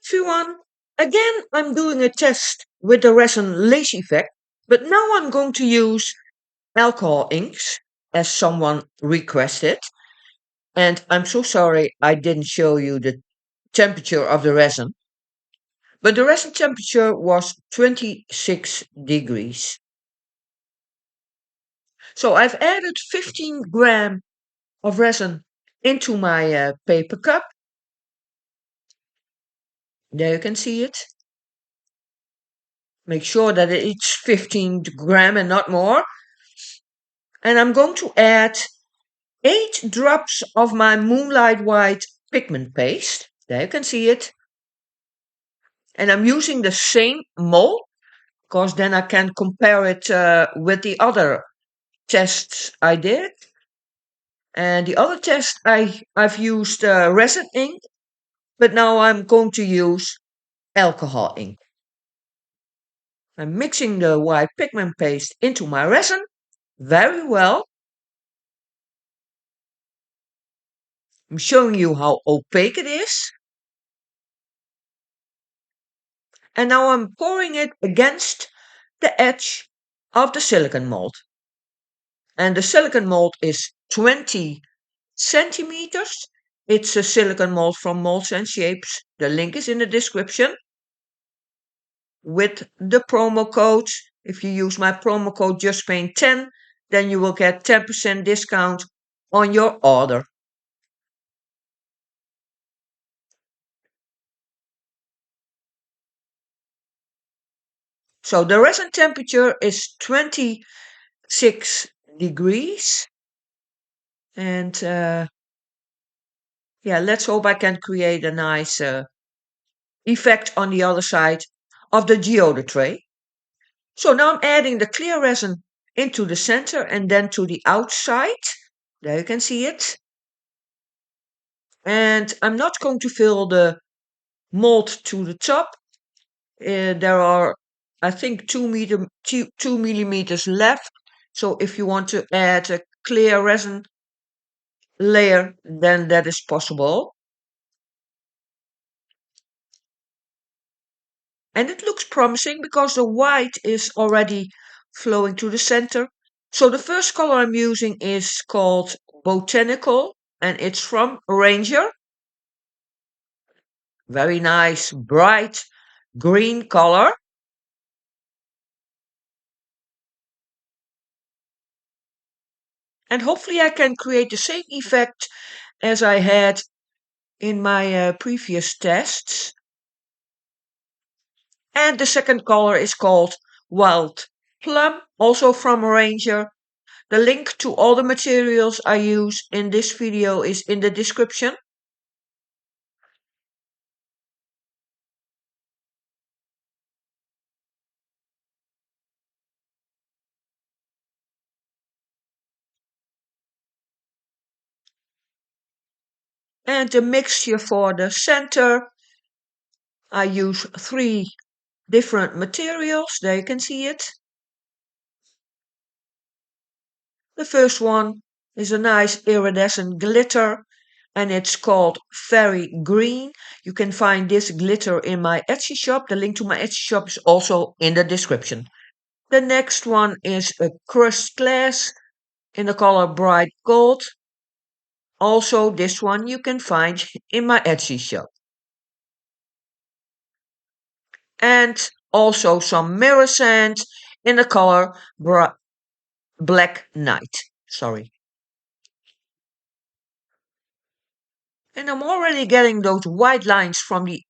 Everyone, again I'm doing a test with the resin lace effect, but now I'm going to use alcohol inks as someone requested. And I'm so sorry I didn't show you the temperature of the resin, but the resin temperature was 26 degrees. So I've added 15 gram of resin into my paper cup. There you can see it. Make sure that it's 15 gram and not more. And I'm going to add 8 drops of my Moonlight White pigment paste. There you can see it. And I'm using the same mold because then I can compare it with the other tests I did. And the other test I've used resin ink, but now I'm going to use alcohol ink. I'm mixing the white pigment paste into my resin very well. I'm showing you how opaque it is. And now I'm pouring it against the edge of the silicone mold. And the silicone mold is 20 centimeters. It's a silicone mold from Molds and Shapes. The link is in the description. With the promo code, if you use my promo code JustPaint10, then you will get 10% discount on your order. So the resin temperature is 26 degrees. And yeah, let's hope I can create a nice effect on the other side of the geoder tray. So now I'm adding the clear resin into the center and then to the outside. There you can see it. And I'm not going to fill the mold to the top. There are, I think, 2 millimeters left. So if you want to add a clear resin layer, then that is possible. And it looks promising because the white is already flowing to the center. So the first color I'm using is called Botanical and it's from Ranger. Very nice, bright green color. And hopefully I can create the same effect as I had in my previous tests. And the second color is called Wild Plum, also from Ranger. The link to all the materials I use in this video is in the description. And the mixture for the center, I use 3 different materials. There you can see it. The first one is a nice iridescent glitter and it's called Fairy Green. You can find this glitter in my Etsy shop. The link to my Etsy shop is also in the description. The next one is a crushed glass in the color Bright Gold. Also, this one you can find in my Etsy shop. And also some mirror sand in the color Black Night. Sorry. And I'm already getting those white lines from the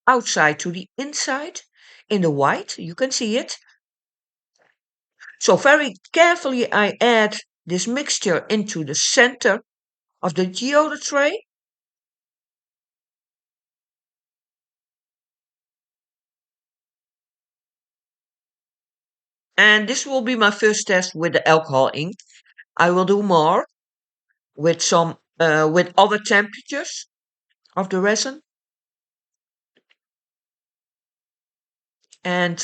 outside to the inside in the white. You can see it. So very carefully I add this mixture into the center of the geoder tray. And this will be my first test with the alcohol ink. I will do more with some with other temperatures of the resin. And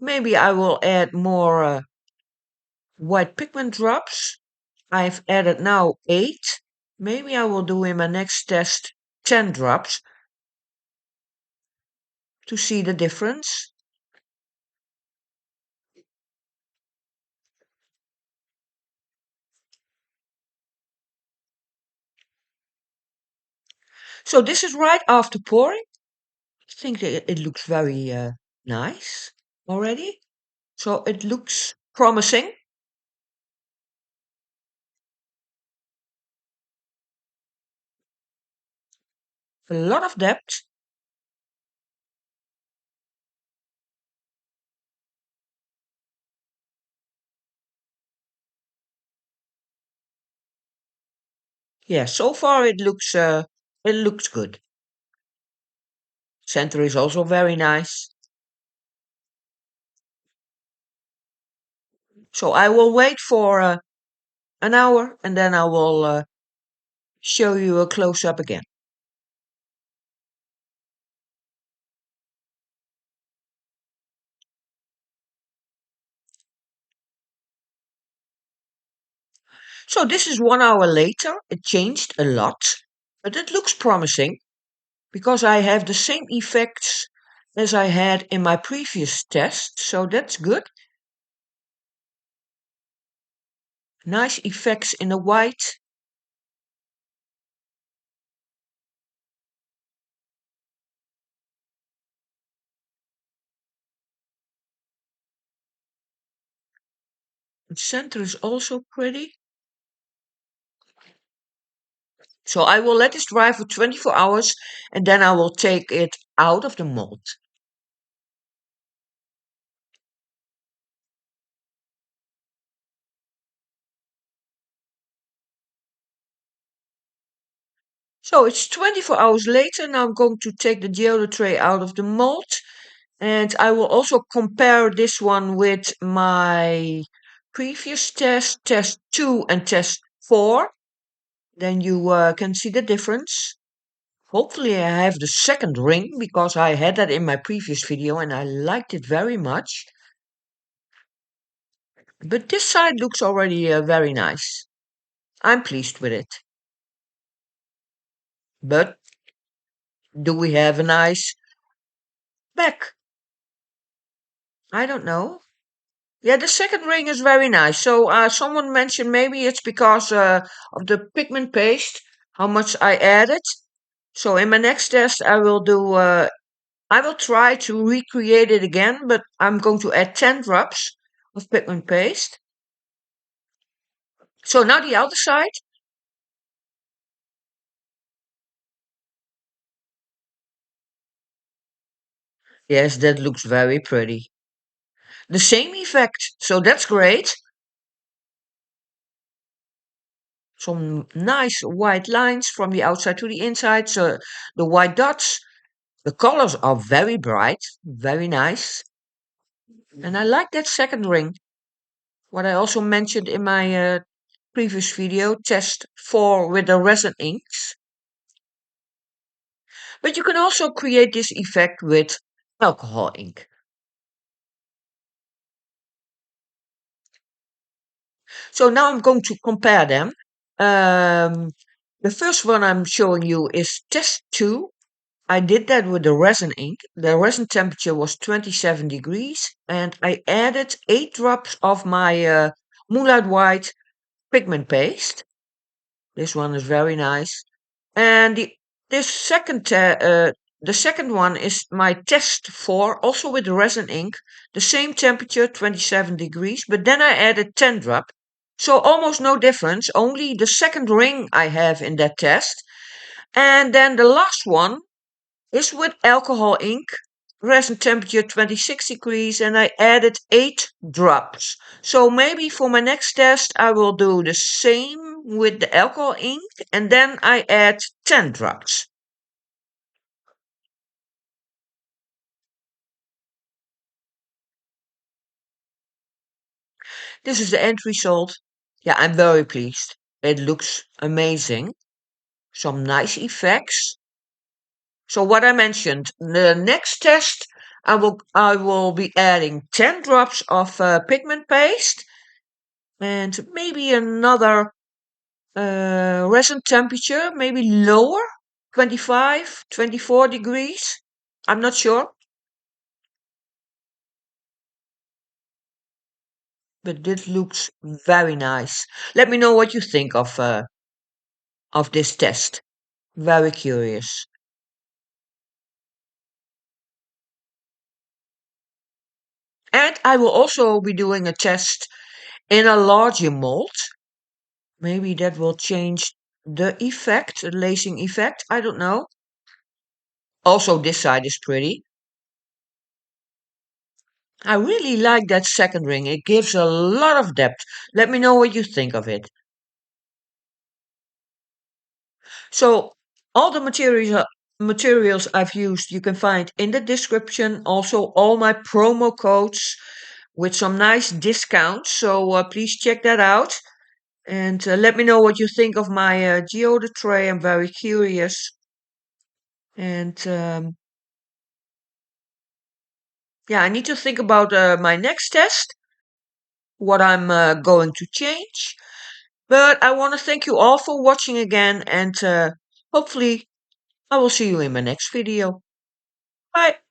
maybe I will add more white pigment drops. I've added now 8. Maybe I will do in my next test 10 drops. to see the difference. So this is right after pouring. I think it looks very nice already. So it looks promising. A lot of depth. Yeah, so far it looks good. Center is also very nice. So I will wait for an hour and then I will show you a close up again. So this is 1 hour later. It changed a lot, but it looks promising because I have the same effects as I had in my previous test. So that's good. Nice effects in the white. The center is also pretty. So I will let this dry for 24 hours and then I will take it out of the mold. So it's 24 hours later. Now I'm going to take the geoda tray out of the mold. And I will also compare this one with my previous test, test 2 and test 4. Then you can see the difference. Hopefully I have the second ring because I had that in my previous video and I liked it very much. But this side looks already very nice. I'm pleased with it. But do we have a nice back? I don't know. Yeah, the second ring is very nice. So someone mentioned maybe it's because of the pigment paste, how much I added. So in my next test, I will try to recreate it again, but I'm going to add 10 drops of pigment paste. So now the other side. Yes, that looks very pretty. The same effect, so that's great. Some nice white lines from the outside to the inside. So the white dots, the colors are very bright, very nice. And I like that second ring. What I also mentioned in my previous video, test 4 with the resin inks. But you can also create this effect with alcohol ink. So now I'm going to compare them. Um, the first one I'm showing you is test 2. I did that with the resin ink. The resin temperature was 27 degrees and I added 8 drops of my Moonlight White pigment paste. This one is very nice. And the second one is my test 4, also with the resin ink, the same temperature, 27 degrees, but then I added 10 drop. So almost no difference, only the second ring I have in that test. And then the last one is with alcohol ink, resin temperature 26 degrees, and I added 8 drops. So maybe for my next test, I will do the same with the alcohol ink, and then I add 10 drops. This is the end result. Yeah, I'm very pleased. It looks amazing. Some nice effects. So what I mentioned, the next test, I will be adding 10 drops of pigment paste and maybe another resin temperature, maybe lower, 25, 24 degrees. I'm not sure. but this looks very nice. Let me know what you think of this test. Very curious. And I will also be doing a test in a larger mold. Maybe that will change the effect, the lacing effect. I don't know. Also, this side is pretty. I really like that second ring. It gives a lot of depth. Let me know what you think of it. So, all the materials I've used you can find in the description. Also, all my promo codes with some nice discounts. So, please check that out. And let me know what you think of my geoda tray. I'm very curious. And yeah, I need to think about my next test, what I'm going to change. But I want to thank you all for watching again, and hopefully I will see you in my next video. Bye.